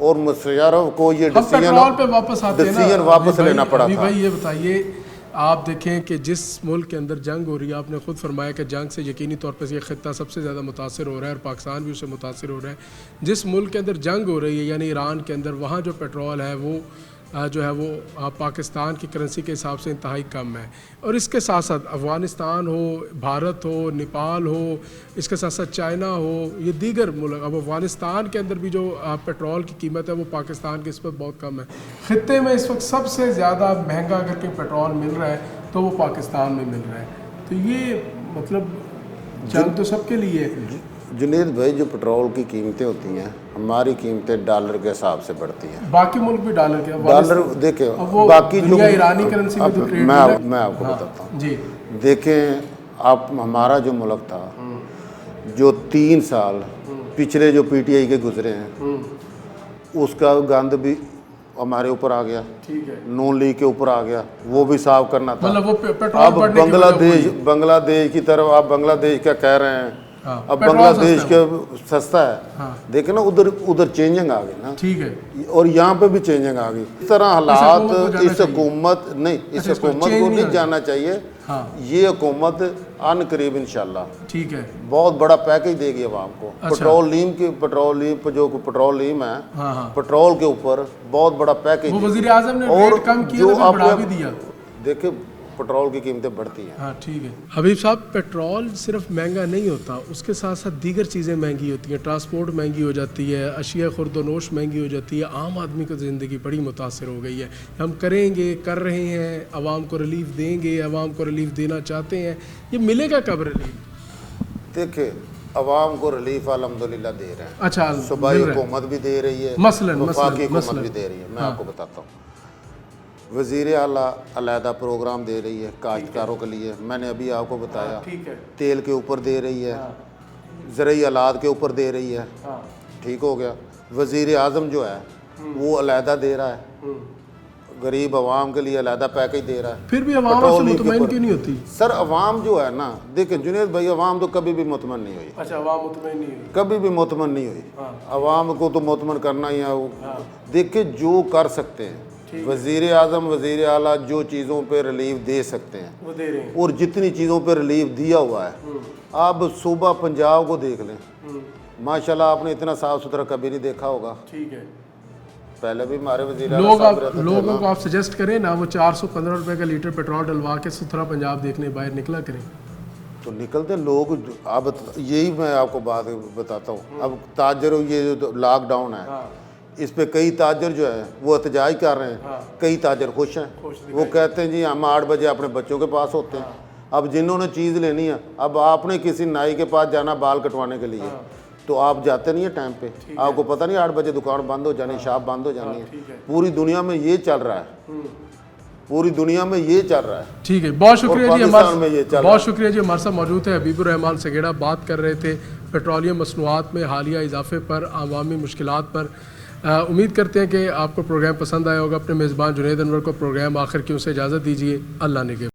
और मुशर्रफ को ये डिसीजन वापस लेना पड़ा था। भाई ये बताइए, आप देखें कि जिस मुल्क के अंदर जंग हो रही है, आपने खुद फरमाया कि जंग से यकीनी तौर पर ये ख़ित्ता सबसे ज़्यादा मुतासर हो रहा है और पाकिस्तान भी उससे मुतासर हो रहा है। जिस मुल्क के अंदर जंग हो रही है यानी ईरान के अंदर, वहाँ जो पेट्रोल है वो जो है वो पाकिस्तान की करेंसी के हिसाब से इंतहाई कम है। और इसके साथ साथ अफ़गानिस्तान हो, भारत हो, नेपाल हो, इसके साथ साथ चाइना हो, ये दीगर मुल्क, अब अफ़गानिस्तान के अंदर भी जो पेट्रोल की कीमत है वो पाकिस्तान की निस्बत बहुत कम है। ख़ित्ते में इस वक्त सबसे ज़्यादा महंगा अगर के पेट्रोल मिल रहा है तो वो पाकिस्तान में मिल रहा है। तो ये मतलब जंग तो सबके लिए है। जुनेद भाई, जो पेट्रोल की कीमतें होती हैं, हमारी कीमतें डॉलर के हिसाब से बढ़ती हैं। बाकी मुल्क भी डॉलर के, डॉलर देखे बाकी जो ईरानी करेंसी में तो ट्रेड मैं आपको बताता हूँ जी। देखें आप, हमारा जो मुल्क था, जो 3 साल पिछले जो PTI के गुजरे हैं, उसका गंद भी हमारे ऊपर आ गया। ठीक है। नून लीग के ऊपर आ गया, वो भी साफ करना था। मतलब वो पेट्रोल अब बांग्लादेश की तरफ, आप बांग्लादेश क्या कह रहे हैं, अब बांग्लादेश के सस्ता है। देखे ना, उधर चेंजिंग आ गई ना। ठीक है। और यहाँ पे भी चेंजिंग आ गई। इस तरह हालात इस हुकूमत नहीं, इस हुकूमत को नहीं जाना चाहिए। ये हुकूमत अन करीब इंशाल्लाह, ठीक है, बहुत बड़ा पैकेज देगी अवाम को। पेट्रोलियम जो पेट्रोलियम है, पेट्रोल के ऊपर बहुत बड़ा पैकेज। वज़ीर आज़म ने रेट कम किया तो बढ़ा भी दिया। देखिए पेट्रोल की कीमतें बढ़ती हैं। हाँ ठीक है। हबीब साहब, पेट्रोल सिर्फ महंगा नहीं होता, उसके साथ साथ दीगर चीज़ें महंगी होती हैं। ट्रांसपोर्ट महंगी हो जाती है, अशिया खुर्दोनोश महंगी हो जाती है। आम आदमी की ज़िंदगी बड़ी मुतासर हो गई है। हम करेंगे, कर रहे हैं, आवाम को रिलीफ देंगे, आवाम को रिलीफ देना चाहते हैं, ये मिलेगा कब रिलीफ? देखिए आवाम को रिलीफ अल्हम्दुलिल्लाह दे रहे हैं। अच्छा, सूबाई हुकूमत भी दे रही है, वफाकी हुकूमत भी दे रही है। मैं आपको बताता हूँ, वज़ीर आला अलहदा प्रोग्राम दे रही है काश्तकारों के लिए। मैंने अभी आपको बताया, तेल के ऊपर दे रही है, ज़रई आलात के ऊपर दे रही है। ठीक हो गया। वज़ीर आज़म जो है वो अलहदा दे रहा है, गरीब आवाम के लिए अलहदा पैकेज दे रहा है। फिर भी आवाम मुतमईन क्यों नहीं होती? सर आवाम जो है ना, देखें जुनेद भाई, आवाम तो कभी भी मुतमईन नहीं हुई। अच्छा, आवाम मुतमईन नहीं हुई, कभी भी मुतमईन नहीं हुई। आवाम को तो मुतमईन करना ही है। देखिए जो कर सकते हैं वज़ीर आज़म, वज़ीर आला जो चीज़ों पे रिलीफ दे सकते हैं वो दे रहे हैं। और जितनी चीज़ों पे रिलीफ दिया हुआ है, आप सूबा पंजाब को देख लें, माशाल्लाह आपने इतना साफ़ सुथरा कभी नहीं देखा होगा। ठीक है। पहले भी हमारे वज़ीर लोगों को आप सजेस्ट करें ना, वो 415 रुपये का लीटर पेट्रोल डलवा के सुथरा पंजाब देखने बाहर निकला करें तो निकलते लोग। अब यही मैं आपको बात बताता हूँ। अब ताजर, ये जो लॉकडाउन है, इस पे कई ताजर जो है वो एहतजाज कर रहे हैं। कई ताजर खुश हैं, वो कहते हैं जी हम 8 बजे अपने बच्चों के पास होते हैं। अब जिन्होंने चीज़ लेनी है, अब आपने किसी नाई के पास जाना बाल कटवाने के लिए, तो आप जाते नहीं है टाइम पे। आपको पता नहीं 8 बजे दुकान बंद हो जानी, शॉप बंद हो जानी है। पूरी दुनिया में ये चल रहा है, पूरी दुनिया में ये चल रहा है। ठीक है, बहुत शुक्रिया जी। बहुत शुक्रिया जी। हमारे साथ मौजूद है हबीबुर रहमान सगेड़ा। बात कर रहे थे पेट्रोलियम मसनूआत में हालिया इजाफे पर, आवामी मुश्किलात पर। उम्मीद करते हैं कि आपको प्रोग्राम पसंद आया होगा। अपने मेज़बान जुनैद अनवर को प्रोग्राम आखिर की उसे इजाज़त दीजिए। अल्लाह ने के